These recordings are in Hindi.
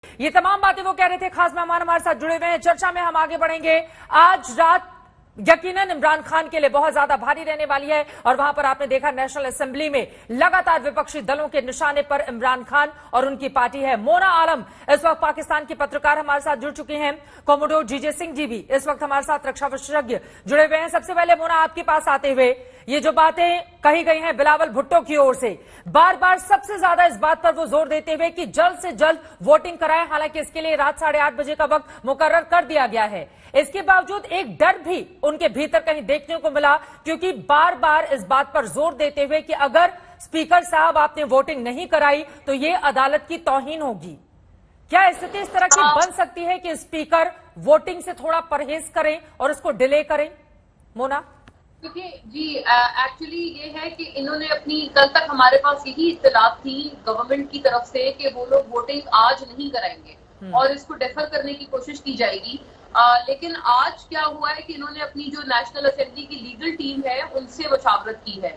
ये तमाम बातें वो कह रहे थे। खास मेहमान हमारे साथ जुड़े हुए हैं, चर्चा में हम आगे बढ़ेंगे। आज रात यकीनन इमरान खान के लिए बहुत ज्यादा भारी रहने वाली है और वहां पर आपने देखा नेशनल असेंबली में लगातार विपक्षी दलों के निशाने पर इमरान खान और उनकी पार्टी है। मोना आलम इस वक्त पाकिस्तान की पत्रकार हमारे साथ जुड़ चुकी हैं। कोमोडोर जीजे सिंह जी भी इस वक्त हमारे साथ रक्षा विशेषज्ञ जुड़े हुए हैं। सबसे पहले मोना, आपके पास आते हुए, ये जो बातें कही गई हैं बिलावल भुट्टो की ओर से, बार बार सबसे ज्यादा इस बात पर वो जोर देते हुए कि जल्द से जल्द वोटिंग कराएं। हालांकि इसके लिए रात 8:30 बजे का वक्त मुकर्रर कर दिया गया है। इसके बावजूद एक डर भी उनके भीतर कहीं देखने को मिला, क्योंकि बार बार इस बात पर जोर देते हुए कि अगर स्पीकर साहब आपने वोटिंग नहीं कराई तो ये अदालत की तौहीन होगी। क्या स्थिति इस तरह की बन सकती है कि स्पीकर वोटिंग से थोड़ा परहेज करें और इसको डिले करें? मोना देखिए जी, एक्चुअली ये है कि इन्होंने अपनी, कल तक हमारे पास यही इत्तलात थी गवर्नमेंट की तरफ से कि वो लोग वोटिंग आज नहीं कराएंगे और इसको डेफर करने की कोशिश की जाएगी। लेकिन आज क्या हुआ है कि इन्होंने अपनी जो नेशनल असेंबली की लीगल टीम है उनसे मुशावरत की है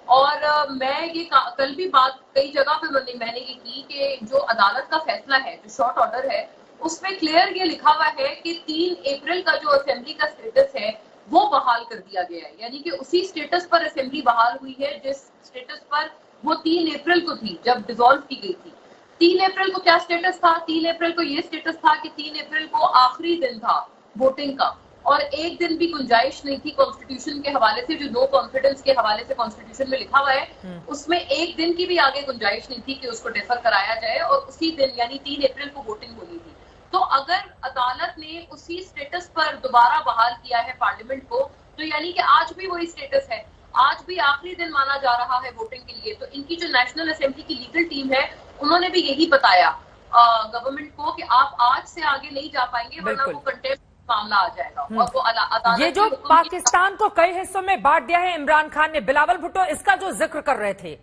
और मैं ये कल भी बात कई जगह पे मैंने ये की कि जो अदालत का फैसला है, जो शॉर्ट ऑर्डर है, उसमें क्लियर ये लिखा हुआ है कि 3 अप्रैल का जो असेंबली का स्टेटस है वो बहाल कर दिया गया है। यानी कि उसी स्टेटस पर असेंबली बहाल हुई है जिस स्टेटस पर वो 3 अप्रैल को थी जब डिसॉल्व की गई थी। 3 अप्रैल को क्या स्टेटस था? 3 अप्रैल को ये स्टेटस था कि 3 अप्रैल को आखिरी दिन था वोटिंग का और एक दिन भी गुंजाइश नहीं थी कॉन्स्टिट्यूशन के हवाले से, जो नो कॉन्फिडेंस के हवाले से कॉन्स्टिट्यूशन में लिखा हुआ है उसमें एक दिन की भी आगे गुंजाइश नहीं थी कि उसको डेफर कराया जाए और उसी दिन यानी 3 अप्रैल को वोटिंग होनी थी। तो अगर अदालत ने उसी स्टेटस पर दोबारा बहाल किया है पार्लियामेंट को, तो यानी कि आज भी वही स्टेटस है, आज भी आखिरी दिन माना जा रहा है वोटिंग के लिए। तो इनकी जो नेशनल असेंबली की लीगल टीम है उन्होंने भी यही बताया गवर्नमेंट को कि आप आज से आगे नहीं जा पाएंगे वरना वो कंटेम्प्ट मामला आ जाएगा। और वो अदालत ये जो पाकिस्तान को कई हिस्सों में बांट दिया है इमरान खान ने, बिलावल भुट्टो इसका जो जिक्र कर रहे थे,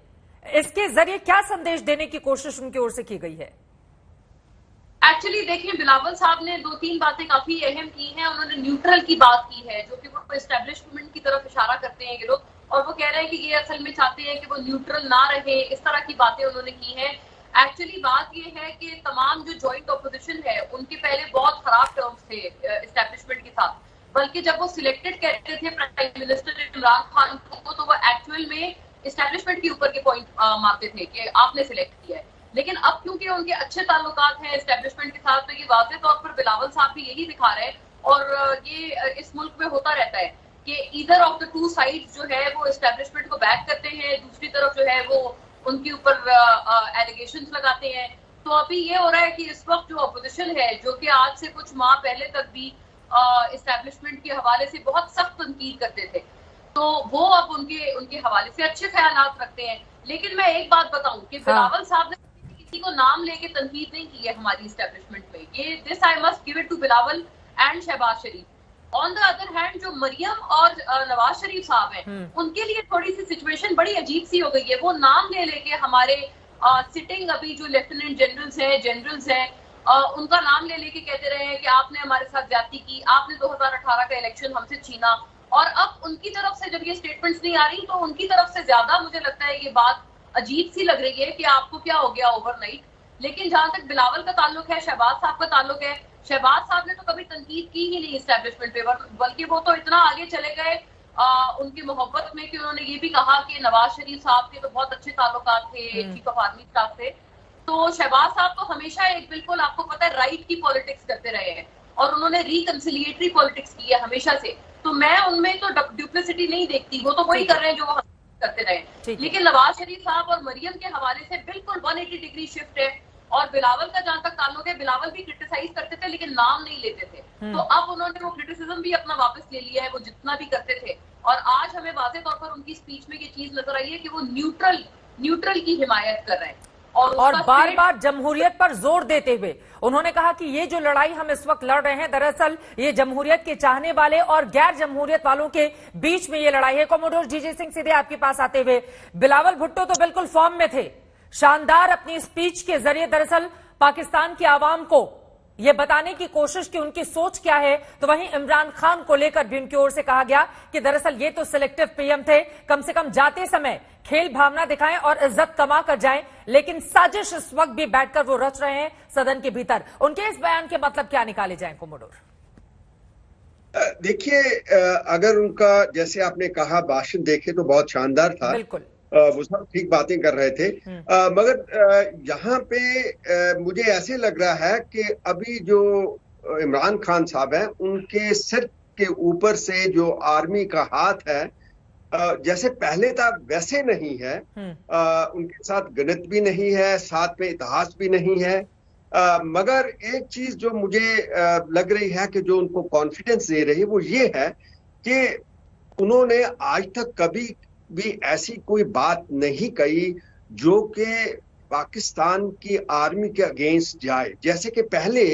इसके जरिए क्या संदेश देने की कोशिश उनकी ओर से की गई है? एक्चुअली देखिए, बिलावल साहब ने 2-3 बातें काफी अहम की हैं। उन्होंने न्यूट्रल की बात की है, जो कि वो एस्टेब्लिशमेंट की तरफ इशारा करते हैं ये लोग, और वो कह रहे हैं कि ये असल में चाहते हैं कि वो न्यूट्रल ना रहे। इस तरह की बातें उन्होंने की हैं। एक्चुअली बात ये है कि तमाम जो जॉइंट ऑपोजिशन है उनके पहले बहुत खराब टर्म्स थे एस्टेब्लिशमेंट के साथ, बल्कि जब वो सिलेक्टेड कहते थे प्राइम मिनिस्टर इमरान खान को तो वो एक्चुअल में एस्टेब्लिशमेंट के ऊपर के पॉइंट मारते थे कि आपने सिलेक्ट किया है। लेकिन अब क्योंकि उनके अच्छे ताल्लुकात हैं एस्टेब्लिशमेंट के साथ, तो ये वाज़ेह तौर पर बिलावल साहब भी यही दिखा रहे हैं और ये इस मुल्क में होता रहता है कि either of the two sides जो है वो एस्टेब्लिशमेंट को बैक करते हैं, दूसरी तरफ जो है वो उनके ऊपर एलिगेशंस लगाते हैं। तो अभी ये हो रहा है कि इस वक्त जो अपोजिशन है, जो कि आज से कुछ माह पहले तक भी एस्टेब्लिशमेंट के हवाले से बहुत सख्त तनकीद करते थे, तो वो अब उनके हवाले से अच्छे ख्यालात रखते हैं। लेकिन मैं एक बात बताऊं कि बिलावल साहब ने किसी को नाम लेके तनकीद नहीं की है हमारी एस्टेब्लिशमेंट में। ये this I must give it to Bilawal and Shahbaz Sharif. On the other hand जो मरियम और नवाज शरीफ साहब हैं, उनके लिए थोड़ी सी सिचुएशन बड़ी अजीब सी हो गई है। वो नाम ले लेके हमारे सिटिंग अभी जो लेफ्टिनेंट जनरल्स हैं उनका नाम ले लेके कहते रहे हैं कि आपने हमारे साथ ज्यादती की, आपने 2018 का इलेक्शन हमसे छीना। और अब उनकी तरफ से जब ये स्टेटमेंट्स नहीं आ रही तो उनकी तरफ से ज्यादा मुझे लगता है ये बात अजीब सी लग रही है कि आपको क्या हो गया ओवरनाइट। लेकिन जहां तक बिलावल का ताल्लुक है, शहबाज साहब का ताल्लुक है, शहबाज साहब ने तो कभी तनकीद की ही नहीं एस्टेब्लिशमेंट पे, बल्कि वो तो इतना आगे चले गए उनकी मोहब्बत में कि उन्होंने ये भी कहा कि नवाज शरीफ साहब के तो बहुत अच्छे ताल्लुकात थे चीफ ऑफ आर्मी स्टाफ से। तो शहबाज साहब तो हमेशा एक, बिल्कुल आपको पता है, राइट की पॉलिटिक्स करते रहे हैं और उन्होंने रिकंसिलिएटरी पॉलिटिक्स की है हमेशा से। तो मैं उनमें तो डुप्लिसिटी नहीं देखती, वो तो वही कर रहे हैं जो वो करते रहे। लेकिन नवाज शरीफ साहब और मरियम के हवाले से बिल्कुल 180 डिग्री शिफ्ट है। और बिलावल का जहां तक ताल्लुक है, बिलावल भी क्रिटिसाइज करते थे लेकिन नाम नहीं लेते थे। तो अब उन्होंने वो क्रिटिसिज्म भी अपना वापस ले लिया है, वो जितना भी करते थे। और आज हमें वाज़ेह तौर पर उनकी स्पीच में ये चीज नजर आई है कि वो न्यूट्रल की हिमायत कर रहे हैं और बार बार जमहूरियत पर जोर देते हुए उन्होंने कहा कि ये जो लड़ाई हम इस वक्त लड़ रहे हैं, दरअसल ये जमहूरियत के चाहने वाले और गैर जमहूरियत वालों के बीच में ये लड़ाई है। कोमोडोर जीजे सिंह, सीधे आपके पास आते हुए, बिलावल भुट्टो तो बिल्कुल फॉर्म में थे, शानदार अपनी स्पीच के जरिए दरअसल पाकिस्तान की आवाम को ये बताने की कोशिश की उनकी सोच क्या है, तो वहीं इमरान खान को लेकर भी उनकी ओर से कहा गया कि दरअसल ये तो सिलेक्टिव पीएम थे, कम से कम जाते समय खेल भावना दिखाएं और इज्जत कमा कर जाएं, लेकिन साजिश इस वक्त भी बैठकर वो रच रहे हैं सदन के भीतर। उनके इस बयान के मतलब क्या निकाले जाएं कोमोडोर? देखिए, अगर उनका जैसे आपने कहा भाषण देखे तो बहुत शानदार था। बिल्कुल। वो सब ठीक बातें कर रहे थे, मगर यहाँ पे मुझे ऐसे लग रहा है कि अभी जो इमरान खान साहब हैं उनके सिर के ऊपर से जो आर्मी का हाथ है जैसे पहले था वैसे नहीं है। उनके साथ गणित भी नहीं है, साथ में इतिहास भी नहीं है। मगर एक चीज जो मुझे लग रही है कि जो उनको कॉन्फिडेंस दे रही है वो ये है कि उन्होंने आज तक कभी भी ऐसी कोई बात नहीं कही जो कि पाकिस्तान की आर्मी के अगेंस्ट जाए। जैसे कि पहले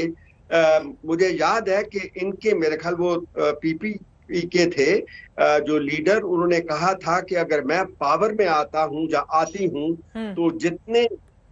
मुझे याद है कि इनके मेरे ख्याल वो पीपीपी के थे जो लीडर, उन्होंने कहा था कि अगर मैं पावर में आता हूं या आती हूं तो जितने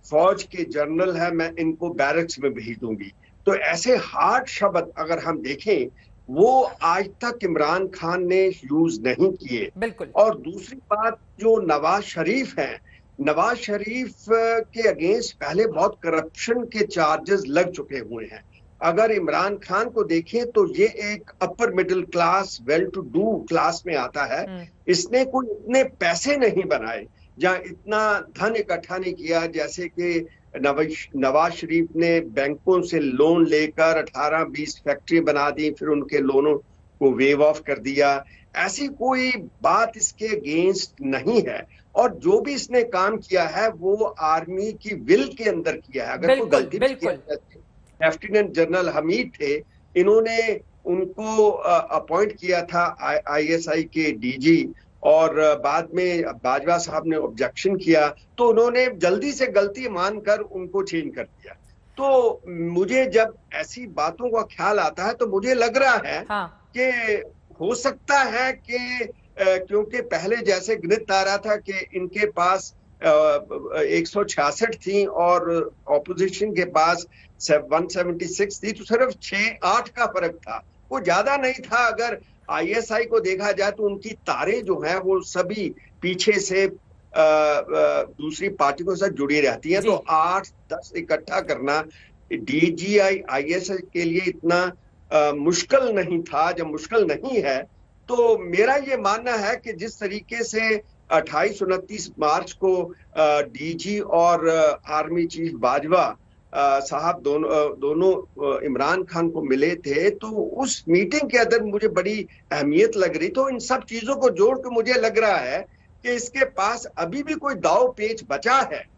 फौज के जनरल है मैं इनको बैरक्स में भेज दूंगी। तो ऐसे हार्ड शब्द अगर हम देखें वो आज तक इमरान खान ने यूज नहीं किए। बिल्कुल। और दूसरी बात जो नवाज शरीफ हैं, नवाज शरीफ के अगेंस्ट पहले बहुत करप्शन के चार्जेस लग चुके हुए हैं। अगर इमरान खान को देखें तो ये एक upper middle class well to do class में आता है। इसने कोई इतने पैसे नहीं बनाए या इतना धन इकट्ठा नहीं किया जैसे कि नवाज शरीफ ने बैंकों से लोन लेकर 18-20 फैक्ट्री बना दी, फिर उनके लोनों को वेव ऑफ कर दिया। ऐसी कोई बात इसके अगेंस्ट नहीं है। और जो भी इसने काम किया है वो आर्मी की विल के अंदर किया है। अगर कोई गलती लेफ्टिनेंट जनरल हमीद थे, इन्होंने उनको अपॉइंट किया था आईएसआई के डीजी और बाद में बाजवा साहब ने ऑब्जेक्शन किया तो उन्होंने जल्दी से गलती मानकर उनको चेंज कर दिया। तो मुझे जब ऐसी बातों का ख्याल आता है तो मुझे लग रहा है कि हो सकता है कि क्योंकि पहले जैसे गणित आ रहा था कि इनके पास 166 थी और ऑपोजिशन के पास 176 थी, तो सिर्फ 6-8 का फर्क था, वो ज्यादा नहीं था। अगर आईएसआई को देखा जाए तो उनकी तारें जो हैं वो सभी पीछे से दूसरी पार्टियों के साथ जुड़ी रहती हैं। तो 8-10 इकट्ठा करना डीजीआई आईएसआई के लिए इतना मुश्किल नहीं था, जब मुश्किल नहीं है। तो मेरा ये मानना है कि जिस तरीके से 28-29 मार्च को डीजी और आर्मी चीफ बाजवा साहब दोनों इमरान खान को मिले थे, तो उस मीटिंग के अंदर मुझे बड़ी अहमियत लग रही। तो इन सब चीजों को जोड़ के मुझे लग रहा है कि इसके पास अभी भी कोई दाव पेच बचा है।